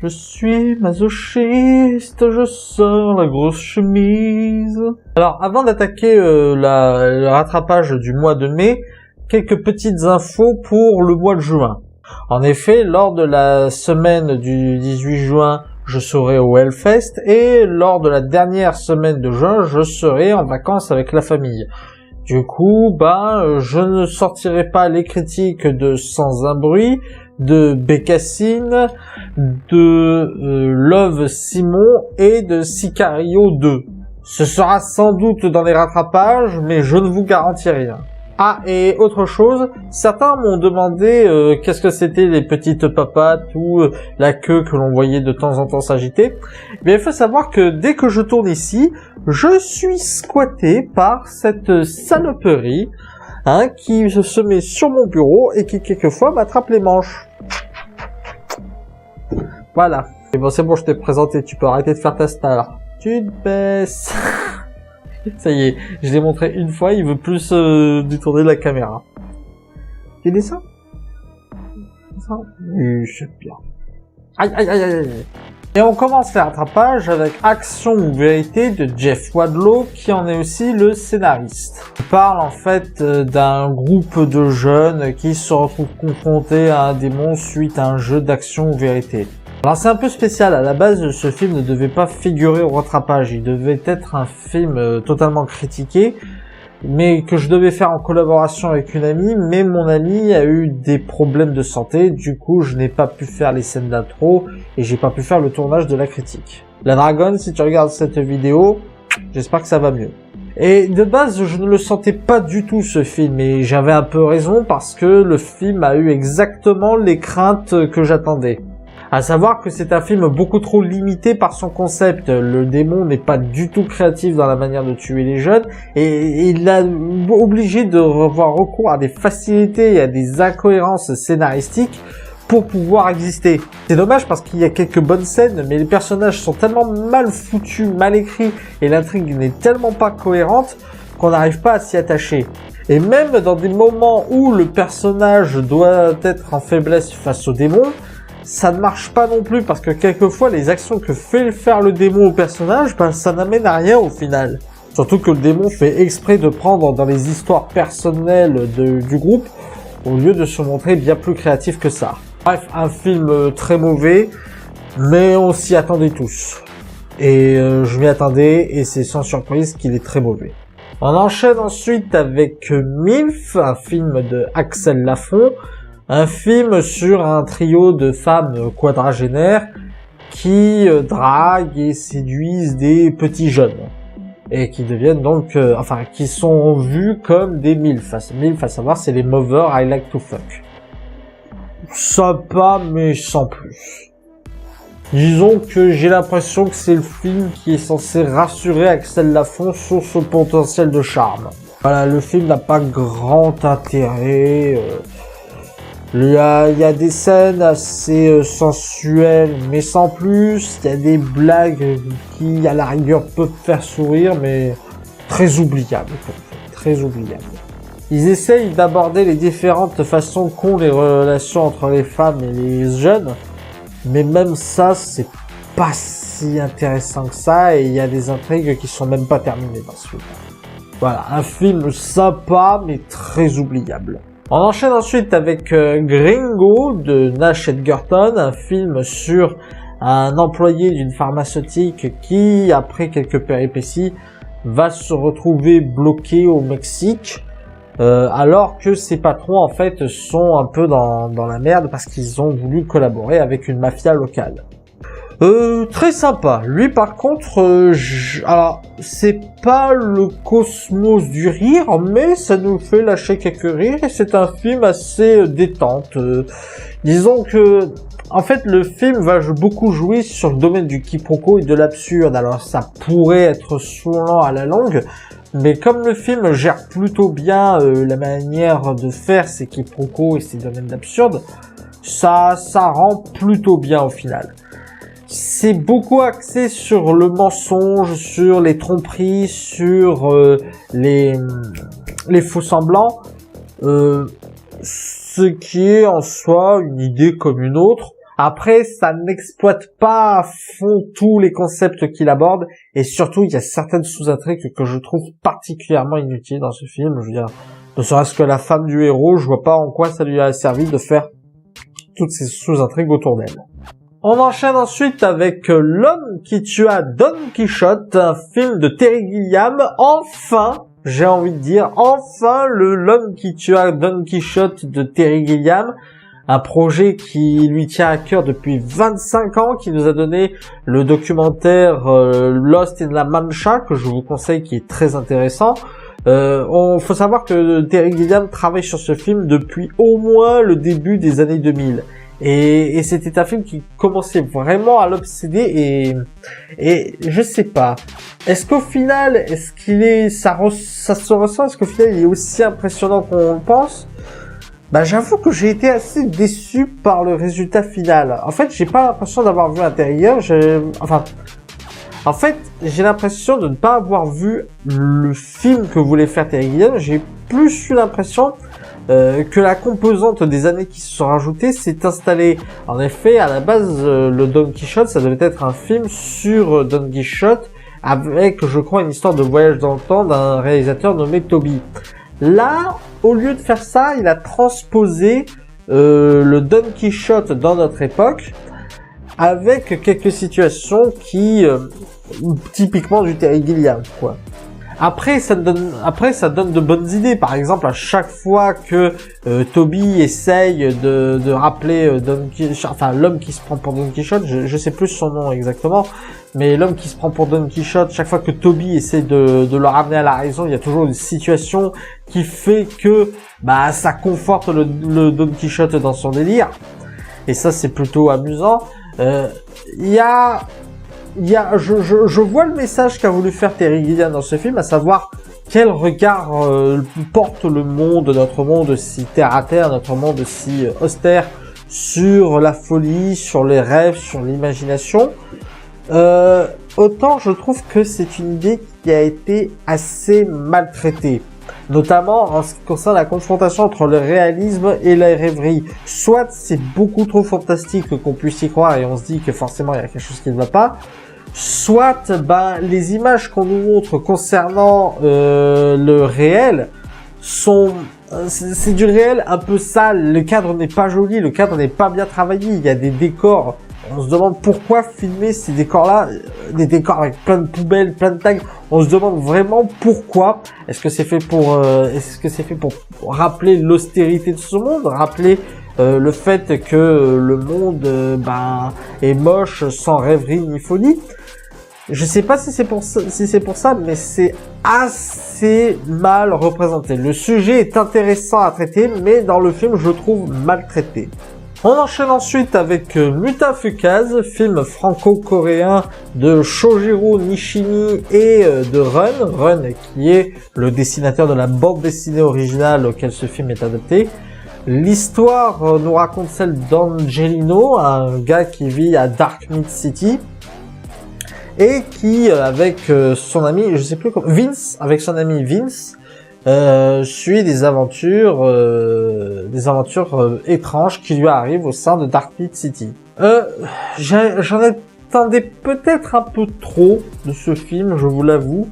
Je suis masochiste, je sors la grosse chemise. Alors, avant d'attaquer le rattrapage du mois de mai, quelques petites infos pour le mois de juin. En effet, lors de la semaine du 18 juin, je serai au Hellfest, et lors de la dernière semaine de juin, je serai en vacances avec la famille. Du coup, je ne sortirai pas les critiques de Sans un bruit, de Bécassine, de Love Simon et de Sicario 2. Ce sera sans doute dans les rattrapages, mais je ne vous garantis rien. Ah, et autre chose, certains m'ont demandé qu'est-ce que c'était les petites papates ou la queue que l'on voyait de temps en temps s'agiter. Mais il faut savoir que dès que je tourne ici, je suis squatté par cette saloperie qui se met sur mon bureau et qui quelquefois m'attrape les manches. Voilà. Et bon, c'est bon, je t'ai présenté, tu peux arrêter de faire ta star. Tu te baisses. Ça y est, je l'ai montré une fois, il veut plus détourner la caméra. Tu dis ça? Ça? Oui, je sais bien. Aïe, aïe, aïe, aïe. Et on commence les rattrapages avec Action ou Vérité de Jeff Wadlow, qui en est aussi le scénariste. Il parle en fait d'un groupe de jeunes qui se retrouvent confrontés à un démon suite à un jeu d'action ou vérité. Alors c'est un peu spécial, à la base ce film ne devait pas figurer au rattrapage, il devait être un film totalement critiqué, mais que je devais faire en collaboration avec une amie, mais mon amie a eu des problèmes de santé, du coup je n'ai pas pu faire les scènes d'intro, et j'ai pas pu faire le tournage de la critique. La Dragonne, si tu regardes cette vidéo, j'espère que ça va mieux. Et de base, je ne le sentais pas du tout ce film, et j'avais un peu raison parce que le film a eu exactement les craintes que j'attendais. À savoir que c'est un film beaucoup trop limité par son concept. Le démon n'est pas du tout créatif dans la manière de tuer les jeunes et il a obligé de avoir recours à des facilités et à des incohérences scénaristiques pour pouvoir exister. C'est dommage parce qu'il y a quelques bonnes scènes, mais les personnages sont tellement mal foutus, mal écrits et l'intrigue n'est tellement pas cohérente qu'on n'arrive pas à s'y attacher. Et même dans des moments où le personnage doit être en faiblesse face au démon, ça ne marche pas non plus parce que quelquefois les actions que fait faire le démon au personnage, ça n'amène à rien au final. Surtout que le démon fait exprès de prendre dans les histoires personnelles du groupe au lieu de se montrer bien plus créatif que ça. Bref, un film très mauvais, mais on s'y attendait tous. Et je m'y attendais et c'est sans surprise qu'il est très mauvais. On enchaîne ensuite avec MILF, un film de Axel Lafont. Un film sur un trio de femmes quadragénaires qui draguent et séduisent des petits jeunes. Et qui deviennent donc, qui sont vus comme des MILF. MILF, à savoir, c'est les Mothers I Like to Fuck. Sympa, mais sans plus. Disons que j'ai l'impression que c'est le film qui est censé rassurer Axel Lafont sur son potentiel de charme. Voilà, le film n'a pas grand intérêt. Il y a des scènes assez sensuelles, mais sans plus. Il y a des blagues qui, à la rigueur, peuvent faire sourire, mais très oubliables. Très oubliables. Ils essayent d'aborder les différentes façons qu'ont les relations entre les femmes et les jeunes, mais même ça, c'est pas si intéressant que ça, et il y a des intrigues qui sont même pas terminées dans ce film. Voilà, un film sympa, mais très oubliable. On enchaîne ensuite avec Gringo de Nash Edgerton, un film sur un employé d'une pharmaceutique qui, après quelques péripéties, va se retrouver bloqué au Mexique, alors que ses patrons en fait sont un peu dans la merde parce qu'ils ont voulu collaborer avec une mafia locale. Très sympa. Lui par contre, alors c'est pas le cosmos du rire, mais ça nous fait lâcher quelques rires et c'est un film assez détente. Disons que, en fait, le film va beaucoup jouer sur le domaine du quiproquo et de l'absurde. Alors ça pourrait être saoulant à la longue, mais comme le film gère plutôt bien la manière de faire ses quiproquos et ses domaines d'absurde, ça rend plutôt bien au final. C'est beaucoup axé sur le mensonge, sur les tromperies, sur les faux semblants, ce qui est en soi une idée comme une autre. Après, ça n'exploite pas à fond tous les concepts qu'il aborde, et surtout, il y a certaines sous-intrigues que je trouve particulièrement inutiles dans ce film. Je veux dire, ne serait-ce que la femme du héros, je vois pas en quoi ça lui a servi de faire toutes ces sous-intrigues autour d'elle. On enchaîne ensuite avec L'homme qui tua Don Quichotte, un film de Terry Gilliam. Enfin, j'ai envie de dire, enfin l'homme qui tua Don Quichotte de Terry Gilliam. Un projet qui lui tient à cœur depuis 25 ans, qui nous a donné le documentaire Lost in La Mancha, que je vous conseille, qui est très intéressant. Faut savoir que Terry Gilliam travaille sur ce film depuis au moins le début des années 2000. Et c'était un film qui commençait vraiment à l'obséder et je sais pas. Est-ce qu'au final, est-ce qu'il est, ça se ressent? Est-ce qu'au final il est aussi impressionnant qu'on le pense? Bah, j'avoue que j'ai été assez déçu par le résultat final. En fait, j'ai pas l'impression d'avoir vu l'intérieur. En fait, j'ai l'impression de ne pas avoir vu le film que voulait faire Terry Gilliam. J'ai plus eu l'impression que la composante des années qui se sont rajoutées s'est installée. En effet, à la base, le Don Quichotte, ça devait être un film sur Don Quichotte avec, je crois, une histoire de voyage dans le temps d'un réalisateur nommé Toby. Là, au lieu de faire ça, il a transposé le Don Quichotte dans notre époque avec quelques situations qui typiquement du Terry Gilliam, quoi. Après, ça donne de bonnes idées. Par exemple, à chaque fois que Toby essaye de rappeler Don Quichotte, enfin l'homme qui se prend pour Don Quichotte, je sais plus son nom exactement, mais l'homme qui se prend pour Don Quichotte, chaque fois que Toby essaie de le ramener à la raison, il y a toujours une situation qui fait que bah ça conforte le Don Quichotte dans son délire. Et ça, c'est plutôt amusant. Je vois le message qu'a voulu faire Terry Gilliam dans ce film, à savoir quel regard porte le monde, notre monde si terre à terre, notre monde si austère, sur la folie, sur les rêves, sur l'imagination. Autant je trouve que c'est une idée qui a été assez maltraitée, notamment en ce qui concerne la confrontation entre le réalisme et la rêverie. Soit c'est beaucoup trop fantastique qu'on puisse y croire et on se dit que forcément il y a quelque chose qui ne va pas, soit les images qu'on nous montre concernant le réel c'est du réel un peu sale, le cadre n'est pas joli, le cadre n'est pas bien travaillé, il y a des décors. On se demande pourquoi filmer ces décors-là, des décors avec plein de poubelles, plein de tags. On se demande vraiment pourquoi. Est-ce que c'est fait pour rappeler l'austérité de ce monde, rappeler le fait que le monde est moche, sans rêverie ni folie. Je sais pas si c'est pour ça, mais c'est assez mal représenté. Le sujet est intéressant à traiter, mais dans le film, je le trouve mal traité. On enchaîne ensuite avec Mutafukaz, film franco-coréen de Shojiro Nishimi et de Run. Run qui est le dessinateur de la bande dessinée originale auquel ce film est adapté. L'histoire nous raconte celle d'Angelino, un gars qui vit à Dark Mid City et qui, avec son ami, je sais plus comment, Vince, avec son ami Vince, suit des aventures étranges qui lui arrivent au sein de Dark Mid City. J'en attendais peut-être un peu trop de ce film, je vous l'avoue,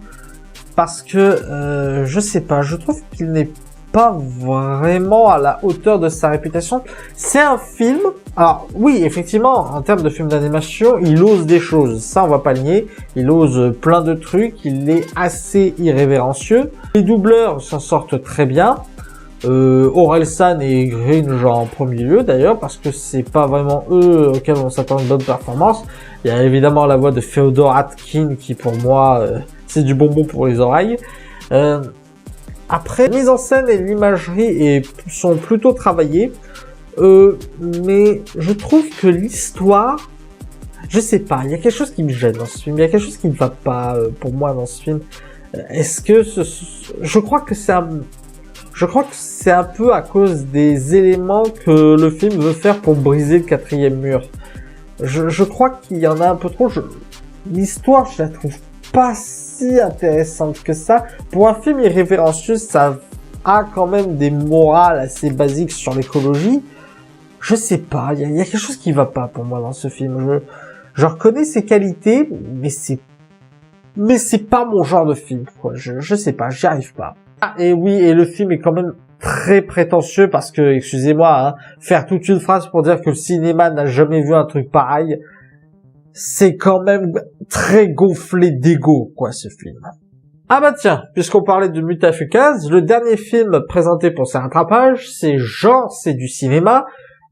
parce que je sais pas, je trouve qu'il n'est pas vraiment à la hauteur de sa réputation. C'est un film, alors oui, effectivement, en termes de film d'animation, il ose des choses, ça on va pas le nier, il ose plein de trucs, il est assez irrévérencieux. Les doubleurs s'en sortent très bien, Orelsan et Gringe en premier lieu d'ailleurs, parce que c'est pas vraiment eux auxquels on s'attend une bonne performance. Il y a évidemment la voix de Féodor Atkin qui pour moi c'est du bonbon pour les oreilles. Après, mise en scène et l'imagerie sont plutôt travaillées, mais je trouve que l'histoire, je sais pas, il y a quelque chose qui me gêne dans ce film, il y a quelque chose qui ne va pas pour moi dans ce film. Est-ce que je crois que c'est un peu à cause des éléments que le film veut faire pour briser le quatrième mur. Je crois qu'il y en a un peu trop. L'histoire, je la trouve pas si intéressante que ça. Pour un film irrévérencieux, ça a quand même des morales assez basiques sur l'écologie. je sais pas, il y a quelque chose qui va pas pour moi dans ce film. Je reconnais ses qualités, mais c'est pas mon genre de film, quoi. Je sais pas, j'y arrive pas. Ah, et oui, et le film est quand même très prétentieux parce que, excusez-moi, hein, faire toute une phrase pour dire que le cinéma n'a jamais vu un truc pareil, c'est quand même très gonflé d'ego, quoi, ce film. Ah bah tiens, puisqu'on parlait de Mutafukaz, le dernier film présenté pour ces rattrapages, c'est Genre, c'est du cinéma,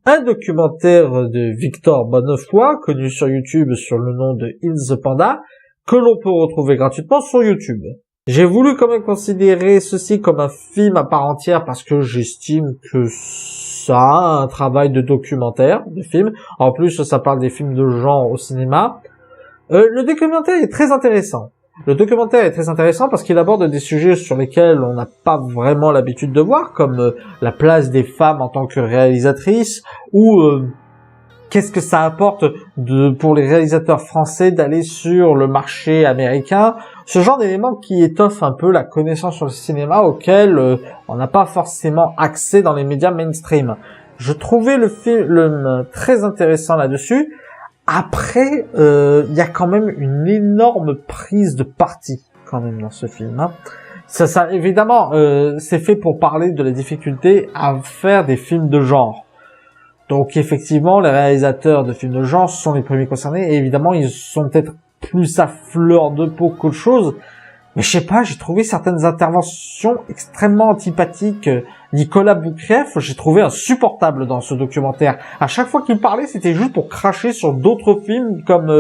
un documentaire de Victor Bonnefoy, connu sur YouTube sur le nom de In the Panda, que l'on peut retrouver gratuitement sur YouTube. J'ai voulu quand même considérer ceci comme un film à part entière parce que j'estime que ça a un travail de documentaire, de film. En plus, ça parle des films de genre au cinéma. Le documentaire est très intéressant. Le documentaire est très intéressant parce qu'il aborde des sujets sur lesquels on n'a pas vraiment l'habitude de voir, comme la place des femmes en tant que réalisatrices, ou qu'est-ce que ça apporte pour les réalisateurs français d'aller sur le marché américain, ce genre d'éléments qui étoffent un peu la connaissance sur le cinéma auquel on n'a pas forcément accès dans les médias mainstream. Je trouvais le film très intéressant là-dessus. Après, il y a quand même une énorme prise de parti quand même dans ce film. Hein. Ça évidemment, c'est fait pour parler de la difficulté à faire des films de genre. Donc effectivement, les réalisateurs de films de genre sont les premiers concernés et évidemment, ils sont peut-être plus à fleur de peau qu'autre chose. Mais je sais pas, j'ai trouvé certaines interventions extrêmement antipathiques. Nicolas Boukrieff, j'ai trouvé insupportable dans ce documentaire. À chaque fois qu'il parlait, c'était juste pour cracher sur d'autres films comme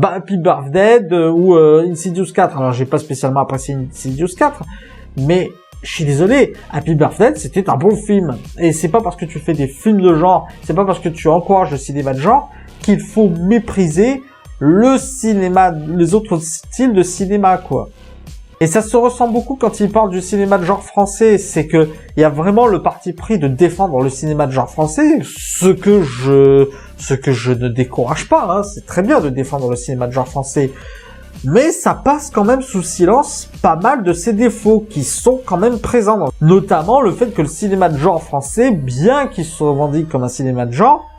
Happy Birthday ou Insidious 4. Alors, j'ai pas spécialement apprécié Insidious 4, mais je suis désolé, Happy Birthday, c'était un bon film. Et c'est pas parce que tu fais des films de genre, c'est pas parce que tu encourages le cinéma de genre qu'il faut mépriser le cinéma, les autres styles de cinéma, quoi. Et ça se ressent beaucoup quand il parle du cinéma de genre français, c'est que il y a vraiment le parti pris de défendre le cinéma de genre français, ce que je ne décourage pas, hein. C'est très bien de défendre le cinéma de genre français. Mais ça passe quand même sous silence pas mal de ses défauts qui sont quand même présents. Notamment le fait que le cinéma de genre français, bien qu'il se revendique comme un cinéma de genre,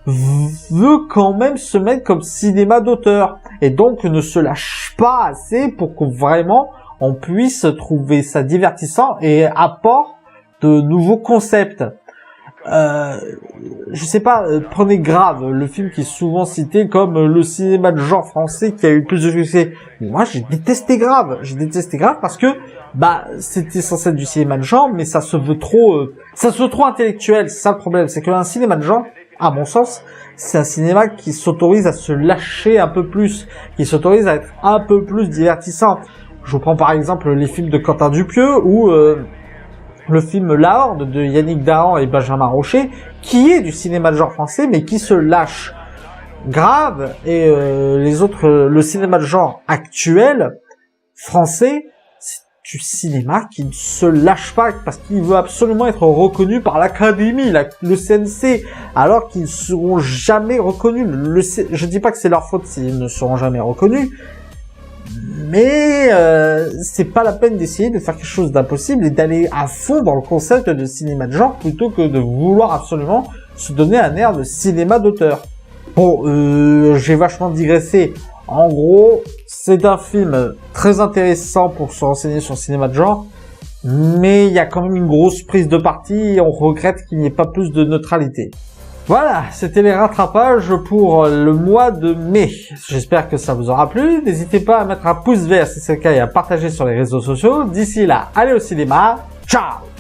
veut quand même se mettre comme cinéma d'auteur. Et donc ne se lâche pas assez pour que vraiment on puisse trouver ça divertissant et apporte de nouveaux concepts. Je sais pas, prenez Grave, le film qui est souvent cité comme le cinéma de genre français qui a eu le plus de succès. Moi, j'ai détesté Grave parce que, c'était censé être du cinéma de genre, mais ça se veut trop intellectuel. C'est ça le problème, c'est qu'un cinéma de genre, à mon sens, c'est un cinéma qui s'autorise à se lâcher un peu plus, qui s'autorise à être un peu plus divertissant. Je vous prends par exemple les films de Quentin Dupieux ou le film La Horde de Yannick Dahan et Benjamin Rocher, qui est du cinéma de genre français, mais qui se lâche. Grave et le cinéma de genre actuel français, c'est du cinéma qui ne se lâche pas parce qu'il veut absolument être reconnu par l'Académie, le CNC, alors qu'ils ne seront jamais reconnus. Je dis pas que c'est leur faute s'ils ne seront jamais reconnus, mais c'est pas la peine d'essayer de faire quelque chose d'impossible et d'aller à fond dans le concept de cinéma de genre plutôt que de vouloir absolument se donner un air de cinéma d'auteur. Bon, j'ai vachement digressé. En gros, c'est un film très intéressant pour se renseigner sur le cinéma de genre, mais il y a quand même une grosse prise de parti et on regrette qu'il n'y ait pas plus de neutralité. Voilà, c'était les rattrapages pour le mois de mai. J'espère que ça vous aura plu. N'hésitez pas à mettre un pouce vert si c'est le cas et à partager sur les réseaux sociaux. D'ici là, allez au cinéma. Ciao!